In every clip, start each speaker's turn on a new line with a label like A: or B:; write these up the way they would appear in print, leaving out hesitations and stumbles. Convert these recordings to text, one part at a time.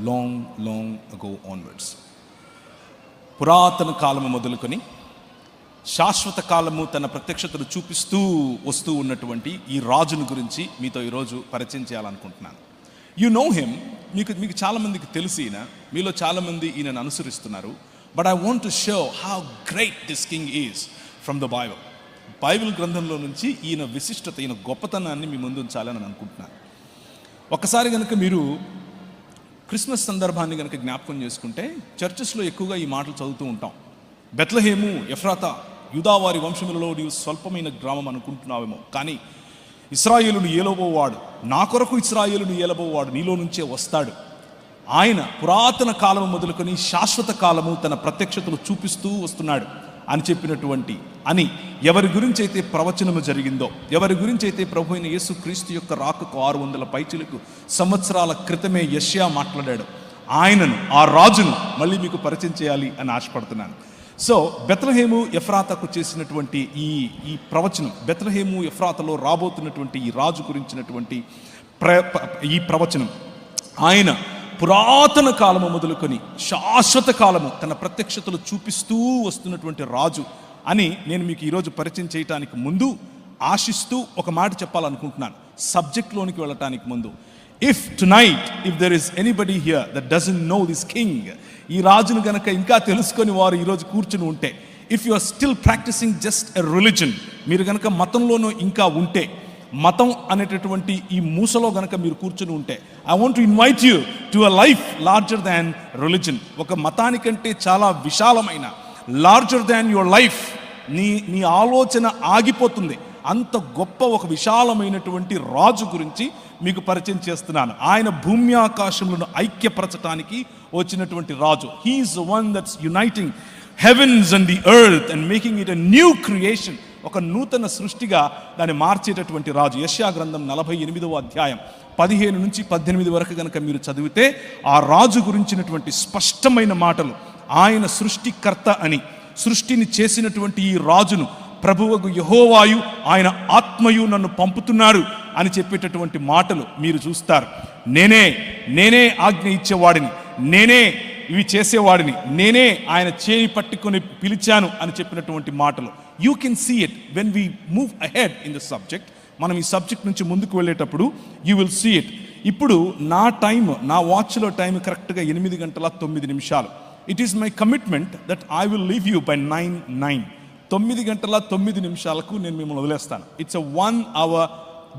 A: long ago onwards. పురాతన కాలము మొదలుకొని శాశ్వత కాలము తన ప్రత్యక్షతను చూపిస్తూ వస్తూ ఉన్నటువంటి ఈ రాజును గురించి మీతో ఈరోజు పరిచయం చేయాలనుకుంటున్నాను. యు నో హిమ్, మీకు చాలామందికి తెలిసి ఈయన, మీలో చాలామంది ఈయనను అనుసరిస్తున్నారు. But I want to show how great this king is from the Bible. Bible గ్రంథంలో నుంచి ఈయన విశిష్టత, ఈయన గొప్పతనాన్ని మీ ముందు ఉంచాలని అనుకుంటున్నాను. ఒక్కసారి కనుక మీరు క్రిస్మస్ సందర్భాన్ని కనుక జ్ఞాపకం చేసుకుంటే చర్చెస్లో ఎక్కువగా ఈ మాటలు చదువుతూ ఉంటాం. బెత్లెహేము ఎఫ్రాతా, యూదావారి వంశములలో నీవు స్వల్పమైన గ్రామం అనుకుంటున్నావేమో, కానీ ఇశ్రాయేలును ఏలబోవాడు, నా కొరకు ఇశ్రాయేలును ఏలబోవాడు నీలో నుంచే వస్తాడు. ఆయన పురాతన కాలము మొదలుకొని శాశ్వత కాలము తన ప్రత్యక్షతలు చూపిస్తూ వస్తున్నాడు అని చెప్పినటువంటి, అని ఎవరి గురించి అయితే ప్రవచనము జరిగిందో, ఎవరి గురించి అయితే ప్రభు అయిన యేసు క్రీస్తు యొక్క రాకకు 600 పైచిలకు సంవత్సరాల క్రితమే యెషయా మాట్లాడాడు, ఆయనను, ఆ రాజును మళ్ళీ మీకు పరిచయం చేయాలి అని ఆశపడుతున్నాను. సో బెత్లెహేము ఎఫ్రాతాకు చేసినటువంటి ఈ ప్రవచనం, బెత్లెహేము ఎఫ్రాతాలో రాబోతున్నటువంటి ఈ రాజు గురించినటువంటి ఈ ప్రవచనం, ఆయన పురాతన కాలము మొదలుకొని శాశ్వత కాలము తన ప్రత్యక్షతలు చూపిస్తూ వస్తున్నటువంటి రాజు అని నేను మీకు ఈరోజు పరిచయం చేయటానికి ముందు ఆశిస్తూ ఒక మాట చెప్పాలనుకుంటున్నాను. సబ్జెక్ట్లోనికి వెళ్ళటానికి ముందు, if there is anybody here that doesn't know this king, ఈ రాజును గనక ఇంకా తెలుసుకొని వారు ఈరోజు కూర్చుని ఉంటే, if you are still practising just a religion, మీరు గనక మతంలోనూ ఇంకా ఉంటే, మతం అనేటటువంటి ఈ మూసలో గనక మీరు కూర్చుని ఉంటే, I want to invite you to a life larger than religion. ఒక మతానికంటే చాలా విశాలమైన, లార్జర్ దాన్ యువర్ లైఫ్, నీ ఆలోచన ఆగిపోతుంది, అంత గొప్ప ఒక విశాలమైనటువంటి రాజు గురించి మీకు పరిచయం చేస్తున్నాను. ఆయన భూమి ఆకాశములను ఐక్యపరచడానికి వచ్చినటువంటి రాజు. He is the one that's uniting heavens and the earth and making it a new creation, ఒక నూతన సృష్టిగా దాన్ని మార్చేటటువంటి రాజు. యెషయా గ్రంథం 48వ అధ్యాయం 15 నుంచి 18 వరకు కనుక మీరు చదివితే ఆ రాజు గురించినటువంటి స్పష్టమైన మాటలు, ఆయన సృష్టికర్త అని, సృష్టిని చేసినటువంటి ఈ రాజును ప్రభువగు యెహోవాయు ఆయన ఆత్మయు నన్ను పంపుతున్నారు అని చెప్పేటటువంటి మాటలు మీరు చూస్తారు. నేనే ఆజ్ఞ ఇచ్చేవాడిని, నేనే ఇవి చేసేవాడిని, నేనే ఆయన చేయి పట్టుకొని పిలిచాను అని చెప్పినటువంటి మాటలు. You can see it when we move ahead in the subject. మనం ఈ సబ్జెక్ట్ నుంచి ముందుకు వెళ్ళేటప్పుడు యూ విల్ సీ ఇట్. ఇప్పుడు నా వాచ్లో టైం కరెక్ట్గా 8:09. It is my commitment that I will leave you by 9. 9:09 నేను మిమ్మల్ని వదిలేస్తాను. It's a 1 hour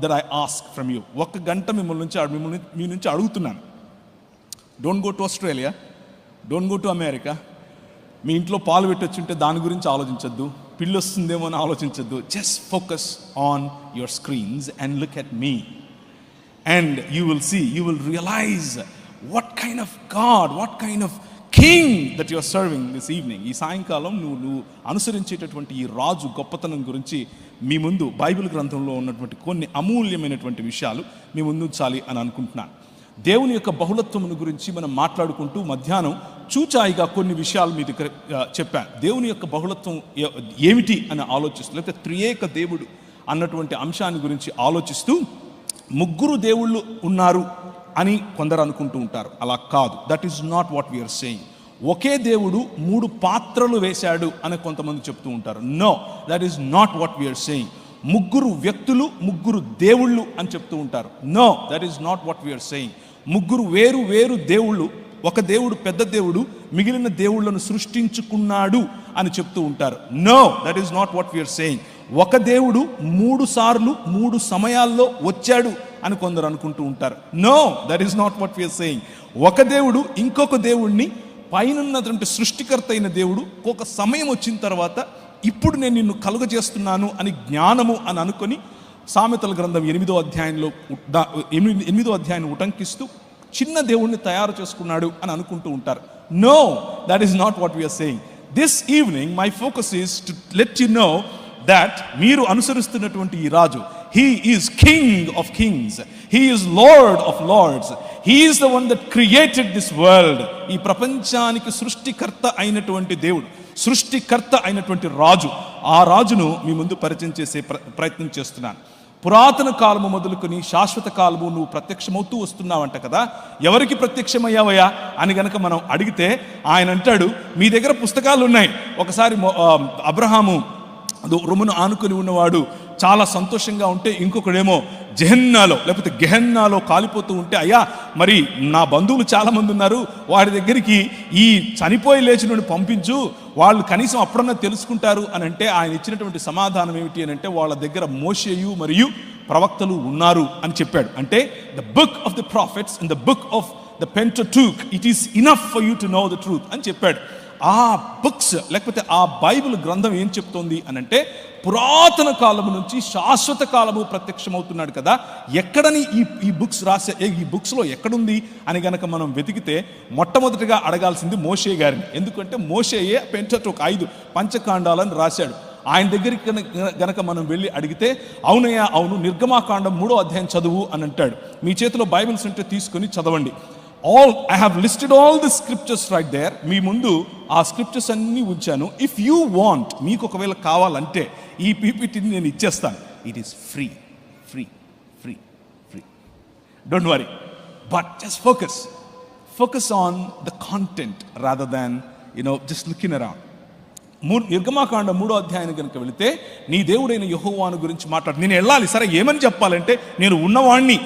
A: that I ask from you. 1 గంట మీ నుంచి అడుగుతున్నాను. Don't go to Australia, don't go to America. మీ ఇంట్లో పాలు పెట్టొచ్చుంటే దాని గురించి ఆలోచించద్దు, పిల్లి వస్తుందేమో అని ఆలోచించద్దు. Just focus on your screens and look at me and you will see, you will realise what kind of God, what kind of king that you are serving this evening. ఈ సాయంకాలం నువ్వు అనుసరించేటటువంటి ఈ రాజు గొప్పతనం గురించి మీ ముందు బైబిల్ గ్రంథంలో ఉన్నటువంటి కొన్ని అమూల్యమైనటువంటి విషయాలు మీ ముందు ఉంచాలి అని అనుకుంటున్నాను. దేవుని యొక్క బహుళత్వమును గురించి మనం మాట్లాడుకుంటూ మధ్యాహ్నం చూచాయిగా కొన్ని విషయాలు మీ దగ్గర చెప్పాను. దేవుని యొక్క బహుళత్వం ఏమిటి అని ఆలోచిస్తూ, లేకపోతే త్రియేక దేవుడు అన్నటువంటి అంశాన్ని గురించి ఆలోచిస్తూ, 3 దేవుళ్ళు ఉన్నారు అని కొందరు అనుకుంటూ ఉంటారు. అలా కాదు. That is not what we are saying. ఒకే దేవుడు 3 పాత్రలు వేశాడు అని కొంతమంది చెప్తూ ఉంటారు. No, that is not what we are saying. 3 వ్యక్తులు, 3 దేవుళ్ళు అని చెప్తూ ఉంటారు. No, that is not what we are saying. 3 వేరు దేవుళ్ళు, ఒక దేవుడు పెద్ద దేవుడు మిగిలిన దేవుళ్లను సృష్టించుకున్నాడు అని చెప్తూ ఉంటారు. No, that is not what we are saying. ఒక దేవుడు 3 సార్లు 3 సమయాల్లో వచ్చాడు అని కొందరు అనుకుంటూ ఉంటారు. No, that is not what we are saying. ఒక దేవుడు ఇంకొక దేవుడిని, పైనున్నటువంటి సృష్టికర్త అయిన దేవుడు ఒక సమయం వచ్చిన తర్వాత, ఇప్పుడు నేను నిన్ను కలుగజేస్తున్నాను అని జ్ఞానము అని అనుకొని సామెతల గ్రంథం 8వ అధ్యాయాన్ని ఉటంకిస్తూ చిన్న దేవుణ్ణి తయారు చేసుకున్నాడు అని అనుకుంటూ ఉంటారు. No, that is not what we are saying. This evening my focus is to let you know that మీరు అనుసరిస్తున్నటువంటి ఈ రాజు, he is king of kings, he is lord of lords, he is the one that created this world. ఈ ప్రపంచానికి సృష్టికర్త అయినటువంటి దేవుడు, సృష్టికర్త అయినటువంటి రాజు, ఆ రాజును మీ ముందు పరిచయం చేసే ప్రయత్నం చేస్తున్నాను. పురాతన కాలము మొదలుకొని శాశ్వత కాలము నువ్వు ప్రత్యక్షమవుతూ వస్తున్నావంట కదా, ఎవరికి ప్రత్యక్షమయ్యావయ్యా అని గనక మనం అడిగితే ఆయన అంటాడు, మీ దగ్గర పుస్తకాలు ఉన్నాయి. ఒకసారి అబ్రహాము రొమ్మును ఆనుకొని ఉన్నవాడు చాలా సంతోషంగా ఉంటే, ఇంకొకడేమో జెహన్నాలో లేకపోతే గెహన్నాలో కాలిపోతూ ఉంటే, అయ్యా మరి నా బంధువులు చాలామంది ఉన్నారు, వాడి దగ్గరికి ఈ చనిపోయి లేచినోడిని పంపించు, వాళ్ళు కనీసం అప్పుడన్నా తెలుసుకుంటారు అని అంటే ఆయన ఇచ్చినటువంటి సమాధానం ఏమిటి అని అంటే, వాళ్ళ దగ్గర మోషేయు మరియు ప్రవక్తలు ఉన్నారు అని చెప్పాడు. అంటే the book of the prophets and the book of the Pentateuch, it is enough for you to know the truth అని చెప్పాడు. ఆ బుక్స్ లేకపోతే ఆ బైబిల్ గ్రంథం ఏం చెప్తోంది అని అంటే, పురాతన కాలము నుంచి శాశ్వత కాలము ప్రత్యక్షమవుతున్నాడు కదా, ఎక్కడని ఈ బుక్స్ రాసే, ఈ బుక్స్లో ఎక్కడుంది అని గనక మనం వెతికితే మొట్టమొదటిగా అడగాల్సింది మోషే గారిని. ఎందుకంటే మోషేయే పెంటటూక్ 5 పంచకాండాలను రాశాడు. ఆయన దగ్గరికి గనక మనం వెళ్ళి అడిగితే, అవునయ్యా అవును, నిర్గమాకాండం 3వ అధ్యాయం చదువు అని అంటాడు. మీ చేతిలో బైబిల్స్ ఉంటే తీసుకొని చదవండి. I have listed all the scriptures right there. మీ ముందు ఆ స్క్రిప్చర్స్ అన్నీ ఉంచాను. ఇఫ్ యూ వాంట్, మీకు ఒకవేళ కావాలంటే ఈ పీపీటీని నేను ఇచ్చేస్తాను. It is free free free free. Don't worry, but just focus on the content rather than just looking around. నిర్గమాకాండం 3వ అధ్యాయానికి కనుక వెళితే, నీ దేవుడైన యెహోవాను గురించి మాట్లాడు. నేను వెళ్ళాలి, సరే ఏమని చెప్పాలంటే, నేను ఉన్నవాణ్ణి,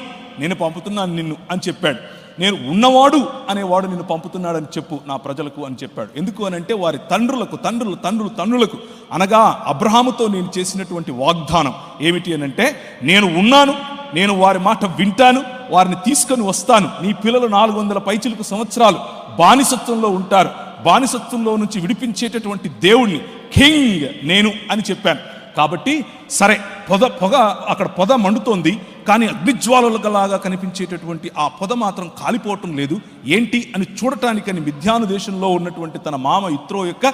A: నేను పంపుతున్నాను నిన్ను అని చెప్పాడు. నేను ఉన్నవాడు అనేవాడు నిన్ను పంపుతున్నాడని చెప్పు నా ప్రజలకు అని చెప్పాడు. ఎందుకు అని అంటే, వారి తండ్రులకు అనగా అబ్రహాముతో నేను చేసినటువంటి వాగ్దానం ఏమిటి అని అంటే, నేను ఉన్నాను, నేను వారి మాట వింటాను, వారిని తీసుకొని వస్తాను, నీ పిల్లలు 400 పైచిలకు సంవత్సరాలు బానిసత్వంలో ఉంటారు, బానిసత్వంలో నుంచి విడిపించేటటువంటి దేవుణ్ణి, కింగ్ నేను అని చెప్పాను. కాబట్టి సరే, అక్కడ పొద మండుతోంది, కానీ అగ్నిజ్వాలలాగా కనిపించేటటువంటి ఆ పొద మాత్రం కాలిపోవటం లేదు. ఏంటి అని చూడటానికని మిద్యాను దేశంలో ఉన్నటువంటి తన మామ ఇత్రో యొక్క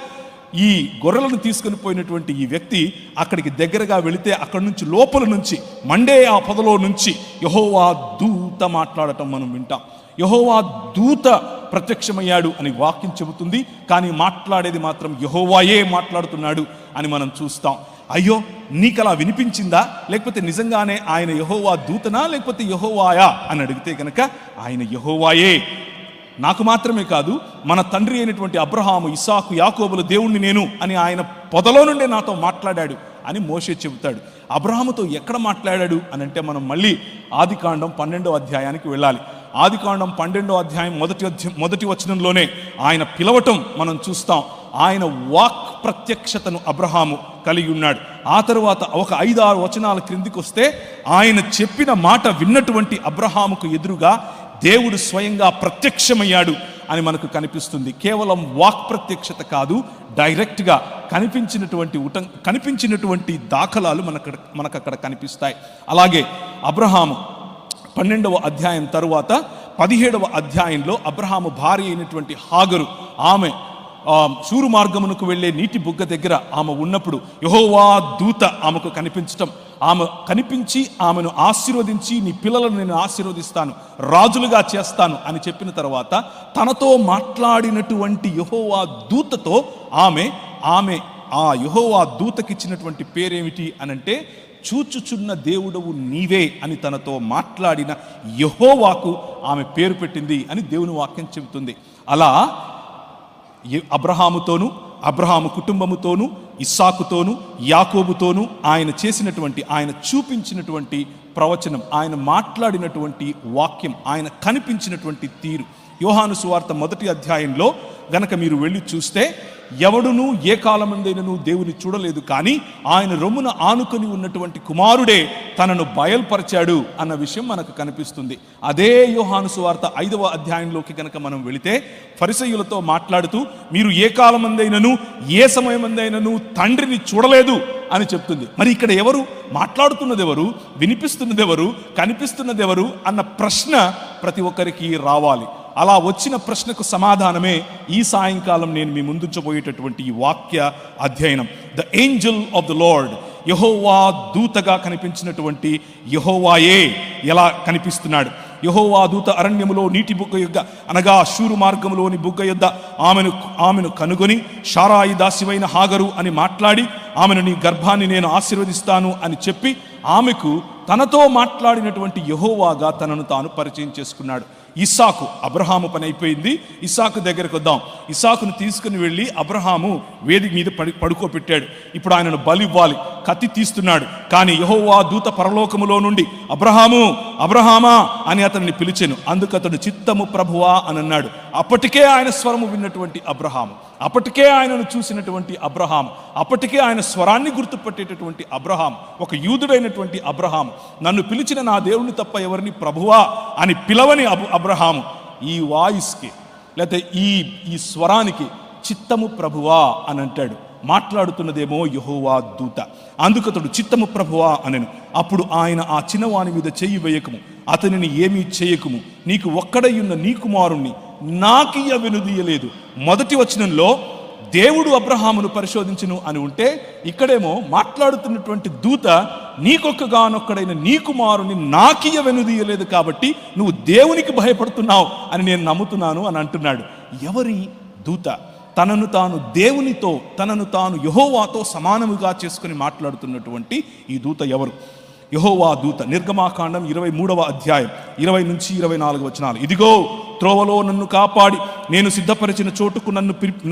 A: ఈ గొర్రెలను తీసుకొని పోయినటువంటి ఈ వ్యక్తి అక్కడికి దగ్గరగా వెళితే, అక్కడి నుంచి లోపల నుంచి మండే ఆ పొదలో నుంచి యెహోవా దూత మాట్లాడటం మనం వింటాం. యెహోవా దూత ప్రత్యక్షమయ్యాడు అని వాక్యం చెబుతుంది, కానీ మాట్లాడేది మాత్రం యెహోవాయే మాట్లాడుతున్నాడు అని మనం చూస్తాం. అయ్యో, నీకు అలా వినిపించిందా, లేకపోతే నిజంగానే ఆయన యెహోవా దూతనా, లేకపోతే యెహోవాయా అని అడిగితే కనుక ఆయన యెహోవాయే. నాకు మాత్రమే కాదు, మన తండ్రి అయినటువంటి అబ్రహాము, ఇస్సాకు, యాకోబుల దేవుణ్ణి నేను అని ఆయన పొదలో నుండే నాతో మాట్లాడాడు అని మోషే చెబుతాడు. అబ్రహాముతో ఎక్కడ మాట్లాడాడు అని అంటే, మనం మళ్ళీ ఆదికాండం 12వ అధ్యాయానికి వెళ్ళాలి. ఆదికాండం 12వ అధ్యాయం మొదటి వచనంలోనే ఆయన పిలవటం మనం చూస్తాం. ఆయన వాక్ ప్రత్యక్షతను అబ్రహాము కలిగి ఉన్నాడు. ఆ తరువాత ఒక 5-6 వచనాల క్రిందికి వస్తే, ఆయన చెప్పిన మాట విన్నటువంటి అబ్రహాముకు ఎదురుగా దేవుడు స్వయంగా ప్రత్యక్షమయ్యాడు అని మనకు కనిపిస్తుంది. కేవలం వాక్ ప్రత్యక్షత కాదు, డైరెక్ట్గా కనిపించినటువంటి దాఖలాలు మనకు అక్కడ కనిపిస్తాయి. అలాగే అబ్రహాము 12వ అధ్యాయం తరువాత 17వ అధ్యాయంలో అబ్రహాము భార్య అయినటువంటి హాగరు, ఆమె శూరు మార్గమునకు వెళ్ళే నీటి బుగ్గ దగ్గర ఆమె ఉన్నప్పుడు యెహోవా దూత ఆమెకు కనిపించటం, ఆమె కనిపించి ఆమెను ఆశీర్వదించి, నీ పిల్లలను నేను ఆశీర్వదిస్తాను, రాజులుగా చేస్తాను అని చెప్పిన తర్వాత, తనతో మాట్లాడినటువంటి యెహోవా దూతతో ఆమె ఆ యెహోవా దూతకిచ్చినటువంటి పేరేమిటి అనంటే, చూచుచున్న దేవుడవు నీవే అని తనతో మాట్లాడిన యెహోవాకు ఆమె పేరు పెట్టింది అని దేవుని వాక్యం చెబుతుంది. అలా అబ్రహాముతోను, అబ్రహాము కుటుంబముతోను, ఇస్సాకుతోను, యాకోబుతోను ఆయన చూపించినటువంటి ప్రవచనం, ఆయన మాట్లాడినటువంటి వాక్యం, ఆయన కనిపించినటువంటి తీరు. యోహాను సువార్త 1వ అధ్యాయంలో గనక మీరు వెళ్ళి చూస్తే, ఎవడునూ ఏ కాలమందైనను దేవుని చూడలేదు, కానీ ఆయన రొమ్మున ఆనుకొని ఉన్నటువంటి కుమారుడే తనను బయల్పరిచాడు అన్న విషయం మనకు కనిపిస్తుంది. అదే యోహాను సువార్త 5వ అధ్యాయంలోకి గనక మనం వెళితే, ఫరిసయ్యులతో మాట్లాడుతూ, మీరు ఏ కాలమందైనను ఏ సమయమందైనను తండ్రిని చూడలేదు అని చెప్తుంది. మరి ఇక్కడ ఎవరు మాట్లాడుతున్నది, ఎవరు వినిపిస్తున్నది, ఎవరు కనిపిస్తున్నది, ఎవరు అన్న ప్రశ్న ప్రతి ఒక్కరికి రావాలి. అలా వచ్చిన ప్రశ్నకు సమాధానమే ఈ సాయంకాలం నేను మీ ముందుంచబోయేటటువంటి ఈ వాక్య అధ్యయనం. The angel of the lord, యెహోవా దూతగా కనిపించినటువంటి యెహోవాయే ఎలా కనిపిస్తున్నాడు. యెహోవా దూత అరణ్యములో నీటి బుగ్గ యొద్ద, అనగా శూరు మార్గములోని బుగ్గ యొద్ద ఆమెను కనుగొని, షారాయి దాసివైన హాగరు అని మాట్లాడి, ఆమెను నీ గర్భాన్ని నేను ఆశీర్వదిస్తాను అని చెప్పి, ఆమెకు తనతో మాట్లాడినటువంటి యెహోవాగా తనను తాను పరిచయం చేసుకున్నాడు. ఇస్సాకు, అబ్రహాము పని అయిపోయింది, ఇస్సాకు దగ్గరకు వద్దాం. ఇస్సాకును తీసుకుని వెళ్ళి అబ్రహాము వేదిక మీద పడుకోబెట్టాడు. ఇప్పుడు ఆయనను బలి ఇవ్వాలి, కత్తి తీస్తున్నాడు. కానీ యెహోవా దూత పరలోకములో నుండి అబ్రహాము, అబ్రహామా అని అతన్ని పిలిచెను. అందుకు అతడు చిత్తము ప్రభువా అని అన్నాడు. అప్పటికే ఆయన స్వరము విన్నటువంటి అబ్రహాము, అప్పటికే ఆయనను చూసినటువంటి అబ్రహాము, అప్పటికే ఆయన స్వరాన్ని గుర్తుపట్టేటటువంటి అబ్రహాము, ఒక యూదుడైనటువంటి అబ్రహాము, నన్ను పిలిచిన నా దేవుని తప్ప ఎవరిని ప్రభువా అని పిలవని అబ్రహాము ఈ వాయిస్కి లేకపోతే ఈ స్వరానికి చిత్తము ప్రభువా అని అంటాడు. మాట్లాడుతున్నదేమో యెహోవా దూత. అందుకతడు చిత్తము ప్రభువా అనెను. అప్పుడు ఆయన, ఆ చిన్నవాని మీద చెయ్యి వేయకము, అతనిని ఏమీ చేయకము, నీకు ఒక్కడయ్యున్న నీ కుమారుణ్ణి నాకియ్య వెనుదీయలేదు. మొదటి వచనంలో దేవుడు అబ్రహామును పరిశోధించును అని ఉంటే, ఇక్కడేమో మాట్లాడుతున్నటువంటి దూత నీకొక్కగానొక్కడైన నీ కుమారుని నాకియ్య వెనుదీయలేదు కాబట్టి నువ్వు దేవునికి భయపడుతున్నావు అని నేను నమ్ముతున్నాను అని అంటున్నాడు. ఎవరి దూత? తనను తాను దేవునితో, తనను తాను యెహోవాతో సమానముగా చేసుకుని మాట్లాడుతున్నటువంటి ఈ దూత ఎవరు? యెహోవా దూత. నిర్గమాకాండం 23వ అధ్యాయం 20 నుంచి 24 వచనాలు. ఇదిగో త్రోవలో నన్ను కాపాడి నేను సిద్ధపరిచిన చోటుకు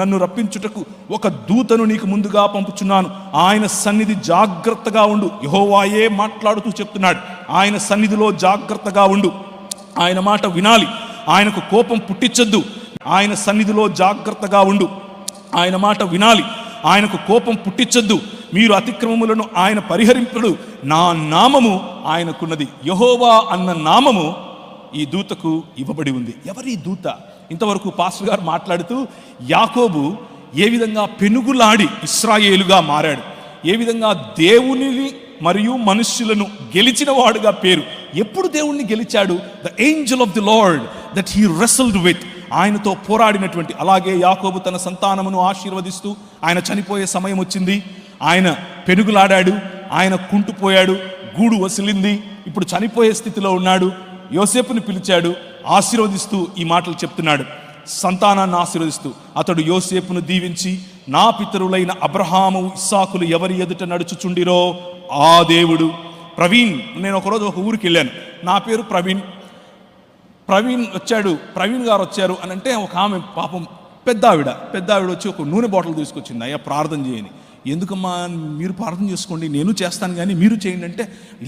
A: నన్ను రప్పించుటకు ఒక దూతను నీకు ముందుగా పంపుచున్నాను. ఆయన సన్నిధి జాగ్రత్తగా ఉండు. యెహోవాయే మాట్లాడుతూ చెప్తున్నాడు. ఆయన సన్నిధిలో జాగ్రత్తగా ఉండు. ఆయన మాట వినాలి. ఆయనకు కోపం పుట్టించొద్దు. ఆయన సన్నిధిలో జాగ్రత్తగా ఉండు. ఆయన మాట వినాలి. ఆయనకు కోపం పుట్టించొద్దు. మీరు అతిక్రమములను ఆయన పరిహరింపుడు. నా నామము ఆయనకున్నది. యెహోవా అన్న నామము ఈ దూతకు ఇవ్వబడి ఉంది. ఎవరి దూత? ఇంతవరకు పాస్టర్ గారు మాట్లాడుతూ యాకోబు ఏ విధంగా పెనుగులాడి ఇశ్రాయేలుగా మారాడు, ఏ విధంగా దేవునిని మరియు మనుష్యులను గెలిచిన వాడుగా పేరు. ఎప్పుడు దేవుణ్ణి గెలిచాడు? The angel of the lord that he wrestled with. ఆయనతో పోరాడినటువంటి. అలాగే యాకోబు తన సంతానమును ఆశీర్వదిస్తూ, ఆయన చనిపోయే సమయం వచ్చింది, ఆయన పెనుగులాడాడు, ఆయన కుంటుపోయాడు, గూడు వసిలింది, ఇప్పుడు చనిపోయే స్థితిలో ఉన్నాడు. యోసేపుని పిలిచాడు, ఆశీర్వదిస్తూ ఈ మాటలు చెప్తున్నాడు. సంతానాన్ని ఆశీర్వదిస్తూ అతడు యోసేపును దీవించి, నా పితరులైన అబ్రహాము ఇస్సాకులు ఎవరి ఎదుట నడుచుచుండిరో ఆ దేవుడు. ప్రవీణ్, నేను ఒకరోజు ఒక ఊరికి వెళ్ళాను, నా పేరు ప్రవీణ్ వచ్చాడు, ప్రవీణ్ గారు వచ్చారు అని అంటే, ఒక ఆమె పాపం పెద్ద ఆవిడ వచ్చి ఒక నూనె బాటిల్ తీసుకొచ్చింది. అయ్యా ప్రార్థన చేయని. ఎందుకమ్మా, మీరు ప్రార్థన చేసుకోండి, నేను చేస్తాను కానీ మీరు చేయండి అంటే,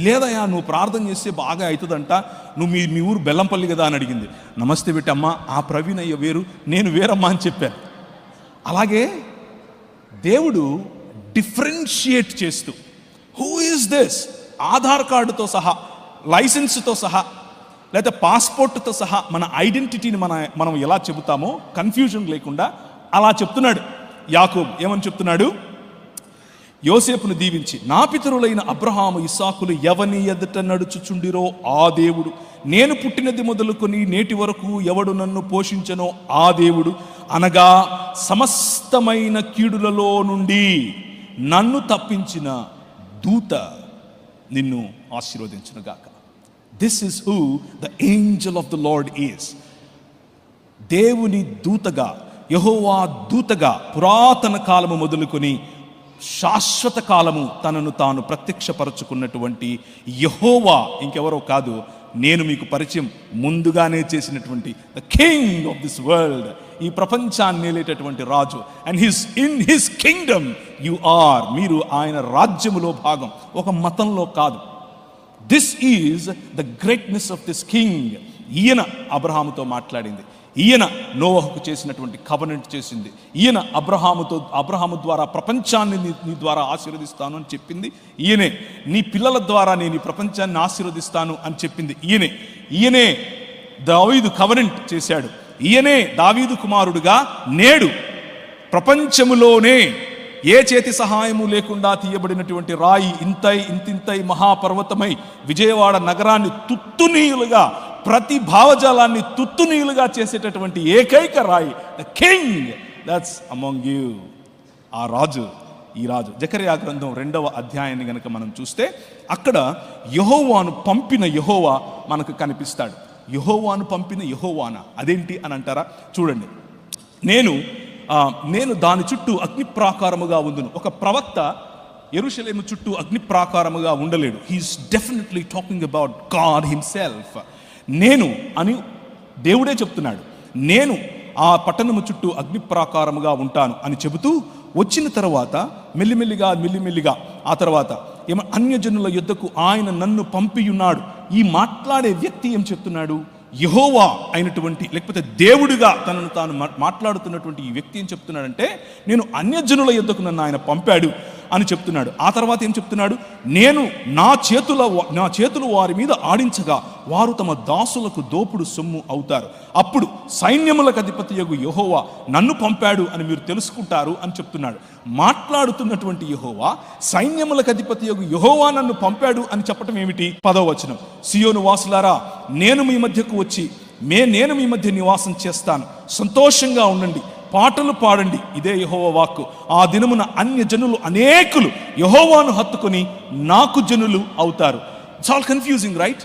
A: లేదయ్యా నువ్వు ప్రార్థన చేస్తే బాగా అవుతుందంట, నువ్వు మీ ఊరు బెల్లంపల్లి కదా అని అడిగింది. నమస్తే పెట్టమ్మా, ఆ ప్రవీణ్ అయ్య వేరు, నేను వేరమ్మా అని చెప్పాను. అలాగే దేవుడు డిఫరెన్షియేట్ చేస్తూ, హూ ఈజ్ దిస్, ఆధార్ కార్డుతో సహా, లైసెన్స్తో సహా, లేదా పాస్పోర్ట్తో సహా మన ఐడెంటిటీని మనం ఎలా చెబుతామో కన్ఫ్యూజన్ లేకుండా అలా చెప్తున్నాడు యాకోబు. ఏమని చెప్తున్నాడు? యోసేపును దీవించి, నా పితరులైన అబ్రహాము ఇస్సాకులు ఎవని ఎదుట నడుచుచుండిరో ఆ దేవుడు, నేను పుట్టినది మొదలుకొని నేటి వరకు ఎవడు నన్ను పోషించనో ఆ దేవుడు, అనగా సమస్తమైన కీడులలో నుండి నన్ను తప్పించిన దూత నిన్ను ఆశీర్వదించునుగాక. This is who the angel of the lord is. దేవుని దూతగా, యెహోవా దూతగా పురాతన కాలము మొదలుకొని శాశ్వత కాలము తనను తాను ప్రత్యక్షపరచుకున్నటువంటి యెహోవా ఇంకెవరో కాదు, నేను మీకు పరిచయం ముందుగానే చేసినటువంటి the king of this world, ఈ ప్రపంచాన్ని ఏలేటటువంటి రాజు. And in his kingdom you are. మీరు ఆయన రాజ్యములో భాగం, ఒక మతంలో కాదు. This is the greatness of this king. ఈయన అబ్రహాముతో మాట్లాడింది, ఈయన నోవహుకు చేసినటువంటి కవెనెంట్ చేసింది, ఈయన అబ్రహాము ద్వారా ప్రపంచాన్ని నీ ద్వారా ఆశీర్వదిస్తాను అని చెప్పింది ఈయనే, నీ పిల్లల ద్వారా నేను ఈ ప్రపంచాన్ని ఆశీర్వదిస్తాను అని చెప్పింది ఈయనే దావీదు కవెనెంట్ చేశాడు. ఈయనే దావీదు కుమారుడుగా నేడు ప్రపంచములోనే ఏ చేతి సహాయము లేకుండా తీయబడినటువంటి రాయి ఇంతింతై మహాపర్వతమై విజయవాడ నగరాన్ని తుత్తునీయులుగా, ప్రతి భావజాలాన్ని తుత్తునీయులుగా చేసేటటువంటి ఏకైక రాయి, the king that's among you. ఆ రాజు, ఈ రాజు. జకర్యా గ్రంథం 2వ అధ్యాయాన్ని గనక మనం చూస్తే అక్కడ యెహోవాను పంపిన యెహోవా మనకు కనిపిస్తాడు. యెహోవాను పంపిన యెహోవానా, అదేంటి అని అంటారా? చూడండి, నేను దాని చుట్టూ అగ్ని ప్రాకారముగా ఉందును. ఒక ప్రవక్త యెరూషలేము చుట్టూ అగ్ని ప్రాకారముగా ఉండలేడు. He is definitely talking about God himself. నేను అని దేవుడే చెప్తున్నాడు. నేను ఆ పట్టణము చుట్టూ అగ్ని ప్రాకారముగా ఉంటాను అని చెబుతూ వచ్చిన తర్వాత మెల్లిమెల్లిగా ఆ తర్వాత అన్యజనుల యుద్ధకు ఆయన నన్ను పంపియున్నాడు. ఈ మాట్లాడే వ్యక్తి ఏం చెప్తున్నాడు? యెహోవా అయినటువంటి, లేకపోతే దేవుడిగా తనను తాను మాట్లాడుతున్నటువంటి ఈ వ్యక్తి ఏం చెప్తున్నాడంటే, నేను అన్యజనుల యుద్ధకు నన్ను ఆయన పంపాడు అని చెప్తున్నాడు. ఆ తర్వాత ఏం చెప్తున్నాడు? నేను నా చేతులు వారి మీద ఆడించగా వారు తమ దాసులకు దోపుడు సొమ్ము అవుతారు. అప్పుడు సైన్యములకు అధిపతియగు యెహోవా నన్ను పంపాడు అని మీరు తెలుసుకుంటారు అని చెప్తున్నాడు. మాట్లాడుతున్నటువంటి యెహోవా సైన్యములకు అధిపతియగు యెహోవా నన్ను పంపాడు అని చెప్పటం ఏమిటి? 10వ వచనం, సియోను వాసులారా, నేను మీ మధ్యకు వచ్చి నేను మీ మధ్య నివాసం చేస్తాను, సంతోషంగా ఉండండి, పాటలు పాడండి, ఇదే యెహోవా వాక్కు. ఆ దినమున అన్య జనులు అనేకులు యెహోవాను హత్తుకొని నాకు జనులు అవుతారు. It's all confusing, right?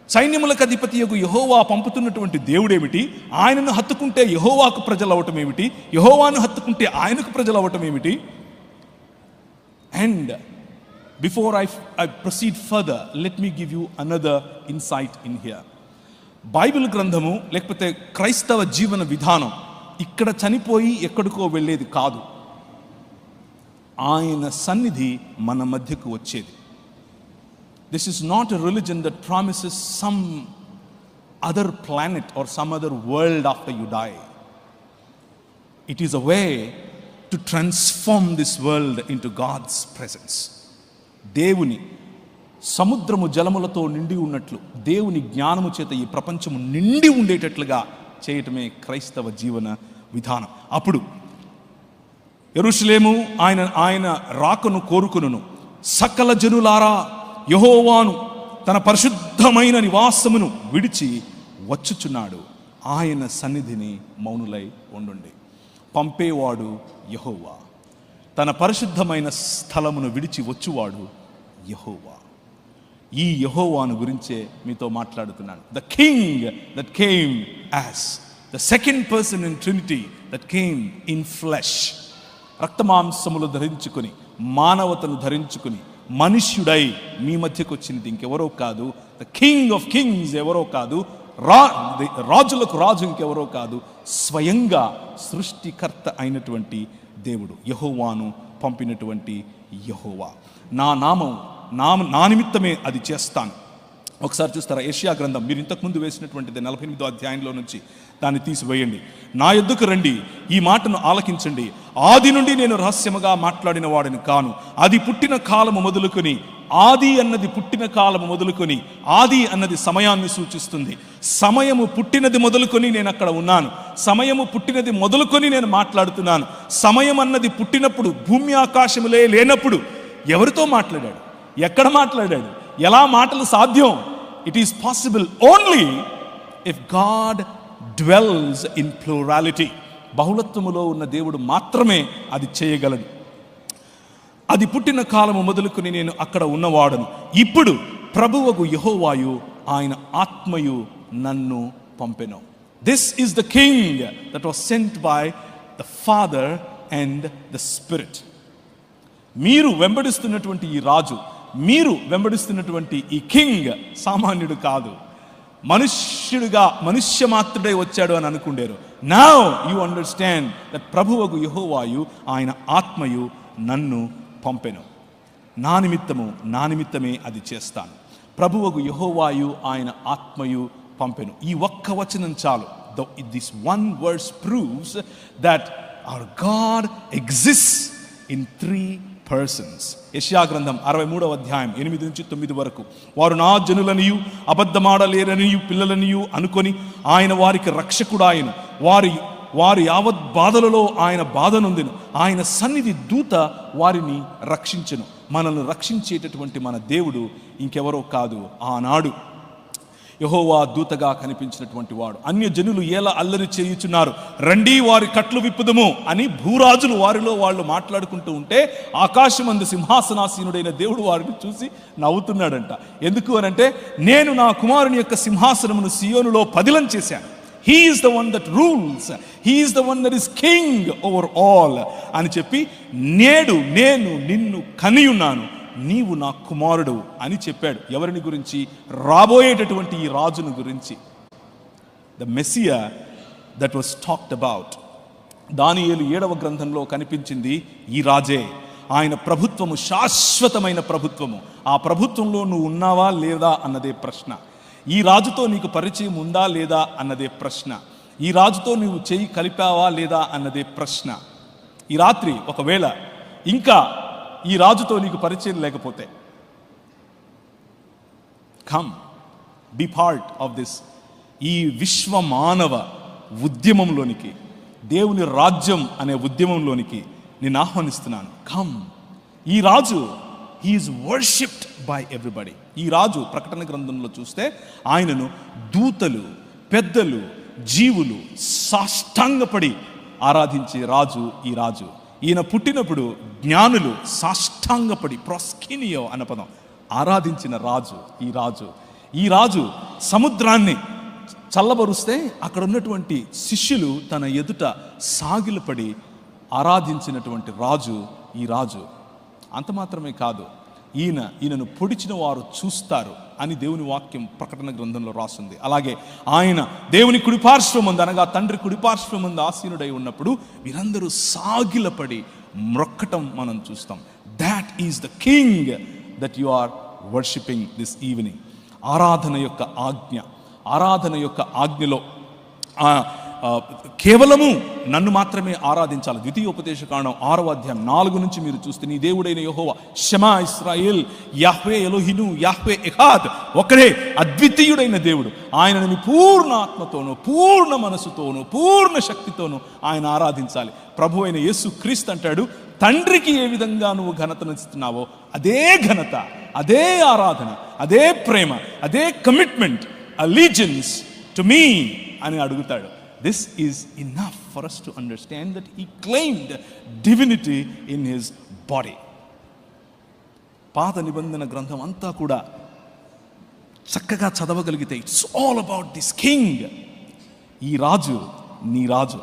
A: సైన్యములకు అధిపతియగు యెహోవా పంపుతున్నటువంటి దేవుడేమిటి? ఆయనను హత్తుకుంటే యెహోవాకు ప్రజలు అవటం ఏమిటి? యెహోవాను హత్తుకుంటే ఆయనకు ప్రజలు అవటం ఏమిటి? And before I proceed further, let me give you another insight in here. Bible గ్రంథము లేకపోతే క్రైస్తవ జీవన విధానం ఇక్కడ చనిపోయి ఎక్కడికో వెళ్ళేది కాదు. ఆయన సన్నిధి మన మధ్యకు వచ్చేది. This is not a religion that promises some other planet or some other world after you die. It is a way to transform this world into God's presence. దేవుని సముద్రము జలములతో నిండి ఉన్నట్లు దేవుని జ్ఞానము చేత ఈ ప్రపంచము నిండి ఉండేటట్లుగా చేయటమే క్రైస్తవ జీవన విధానం. అప్పుడు యెరూషలేము ఆయన రాకను కోరుకును, సకల జనులారా యెహోవాను తన పరిశుద్ధమైన నివాసమును విడిచి వచ్చుచున్నాడు, ఆయన సన్నిధిని మౌనులై ఉండుండి. పంపేవాడు యెహోవా, తన పరిశుద్ధమైన స్థలమును విడిచి వచ్చువాడు యెహోవా. ఈ యెహోవాను గురించే మీతో మాట్లాడుతున్నాను. The king that came as the second person in trinity that came in flesh. రక్తమాంసములు ధరించుకొని, మానవతను ధరించుకొని, మనుష్యుడై మీ మధ్యకు వచ్చినది ఇంకెవరో కాదు. ద కింగ్ ఆఫ్ కింగ్స్ ఎవరో కాదు, రాజులకు రాజు ఇంకెవరో కాదు, స్వయంగా సృష్టికర్త అయినటువంటి దేవుడు, యెహోవాను పంపినటువంటి యెహోవా. నా నిమిత్తమే అది చేస్తాను. ఒకసారి చూస్తారా యెషయా గ్రంథం, మీరు ఇంతకుముందు వేసినటువంటిది 48వ అధ్యాయంలో నుంచి దాన్ని తీసివేయండి. నా యొద్దకు రండి, ఈ మాటను ఆలకించండి. ఆది నుండి నేను రహస్యముగా మాట్లాడిన వాడిని కాను. అది పుట్టిన కాలము మొదలుకొని, ఆది అన్నది పుట్టిన కాలము మొదలుకొని, ఆది అన్నది సమయాన్ని సూచిస్తుంది. సమయము పుట్టినది మొదలుకొని నేను అక్కడ ఉన్నాను. సమయము పుట్టినది మొదలుకొని నేను మాట్లాడుతున్నాను. సమయం అన్నది పుట్టినప్పుడు, భూమి ఆకాశములే లేనప్పుడు ఎవరితో మాట్లాడాడు? ఎక్కడ మాట్లాడాడు? ఎలా మాటలు సాధ్యం? It is possible only if god dwells in plurality. బహుళత్వములో ఉన్న దేవుడు మాత్రమే అది చేయగలడు. అది పుట్టిన కాలము మొదలుకొని నేను అక్కడ ఉన్నవాడను. ఇప్పుడు ప్రభువగు యెహోవాయు ఆయన ఆత్మయు నన్ను పంపెను. This is the king that was sent by the father and the spirit. మీరు వెంబడిస్తున్నటువంటి ఈ రాజు, మీరు వెంబడిస్తున్నటువంటి ఈ కింగ్ సామాన్యుడు కాదు. మనుష్యుడిగా, మనుష్య మాత్రుడై వచ్చాడు అని అనుకుండేరు. నౌ యు అండర్స్టాండ్ దట్ ప్రభువగు యెహోవాయు ఆయన ఆత్మయు నన్ను పంపెను. నా నిమిత్తమే అది చేస్తాను. ప్రభువగు యెహోవాయు ఆయన ఆత్మయు పంపెను. ఈ ఒక్క వచనం చాలు. This one verse proves that our God exists in 3 persons. యెషయా గ్రంథం 63వ అధ్యాయం 8 నుంచి 9 వరకు. వారు నా జనులనియు అబద్ధమాడలేరనియు పిల్లలనియు అనుకొని ఆయన వారికి రక్షకుడాయను. వారి యావత్ బాధలలో ఆయన బాధ నొందెను. ఆయన సన్నిధి దూత వారిని రక్షించెను. మనల్ని రక్షించేటటువంటి మన దేవుడు ఇంకెవరో కాదు, ఆనాడు యెహోవా దూతగా కనిపించినటువంటి వాడు. అన్య జనులు ఎలా అల్లరి చేయుచున్నారు, రండి వారి కట్లు విప్పుదము అని భూరాజులు వారిలో వాళ్ళు మాట్లాడుకుంటూ ఉంటే ఆకాశమందు సింహాసనాసీనుడైన దేవుడు వారిని చూసి నవ్వుతున్నాడంట. ఎందుకు అనంటే, నేను నా కుమారుని యొక్క సింహాసనమును సియోనులో పదిలం చేశాను, he is the one that rules, he is the one that is king over all అని చెప్పి, నేడు నేను నిన్ను కనియున్నాను, నీవు నా కుమారుడు అని చెప్పాడు. ఎవరిని గురించి? రాబోయేటటువంటి ఈ రాజును గురించి. The Messiah that was talked about. దానియేలు 7వ గ్రంథంలో కనిపించింది ఈ రాజే. ఆయన ప్రభుత్వము శాశ్వతమైన ప్రభుత్వము. ఆ ప్రభుత్వంలో నువ్వు ఉన్నావా లేదా అన్నదే ప్రశ్న. ఈ రాజుతో నీకు పరిచయం ఉందా లేదా అన్నదే ప్రశ్న. ఈ రాజుతో నువ్వు చెయ్యి కలిపావా లేదా అన్నదే ప్రశ్న. ఈ రాత్రి ఒకవేళ ఇంకా ఈ రాజుతో నీకు పరిచయం లేకపోతే, come be part of this, ఈ విశ్వ మానవ ఉద్యమంలోనికి, దేవుని రాజ్యం అనే ఉద్యమంలోనికి నేను ఆహ్వానిస్తున్నాను. కమ్. ఈ రాజు హీఈస్ వర్షిప్డ్ బై ఎవ్రీబడి. ఈ రాజు ప్రకటన గ్రంథంలో చూస్తే ఆయనను దూతలు, పెద్దలు, జీవులు సాష్టాంగపడి ఆరాధించే రాజు ఈ రాజు. ఈయన పుట్టినప్పుడు జ్ఞానులు సాష్టాంగపడి, ప్రాస్కినియో అన్న పదం, ఆరాధించిన రాజు ఈ రాజు. ఈ రాజు సముద్రాన్ని చల్లబరుస్తే అక్కడ ఉన్నటువంటి శిష్యులు తన ఎదుట సాగిలపడి ఆరాధించినటువంటి రాజు ఈ రాజు. అంత మాత్రమే కాదు, ఈయనను పొడిచిన వారు చూస్తారు అని దేవుని వాక్యం ప్రకటన గ్రంథంలో రాస్తుంది. అలాగే ఆయన దేవుని కుడిపార్శ్వముందు, అనగా తండ్రి కుడిపార్శ్వముందు ఆసీనుడై ఉన్నప్పుడు వీరందరూ సాగిలపడి మ్రొక్కటం మనం చూస్తాం. That is the king that you are worshipping this evening. ఆరాధన యొక్క ఆజ్ఞ, ఆరాధన యొక్క ఆజ్ఞలో కేవలము నన్ను మాత్రమే ఆరాధించాలి. ద్వితీయోపదేశకాండం 6వ అధ్యాయం 4 నుంచి మీరు చూస్తే, నీ దేవుడైన యెహోవా, షమా ఇశ్రాయేల్, యాహ్వే ఎలోహిను, యాహ్వే ఎహాద్, ఒకడే అద్వితీయుడైన దేవుడు. ఆయనను నీ పూర్ణ ఆత్మతోనూ, పూర్ణ మనసుతోనూ, పూర్ణ శక్తితోనూ ఆయన ఆరాధించాలి. ప్రభు అయిన యేసు క్రీస్తు అంటాడు, తండ్రికి ఏ విధంగా నువ్వు ఘనతనిస్తున్నావో అదే ఘనత, అదే ఆరాధన, అదే ప్రేమ, అదే కమిట్మెంట్, అలీజియన్స్ టు మీ అని అడుగుతాడు. This is enough for us to understand that he claimed divinity in his body. పాత నిబంధన గ్రంథం అంతా కూడా చక్కగా చదవగలిగితే, it's all about this king. ఈ రాజు నీ రాజు.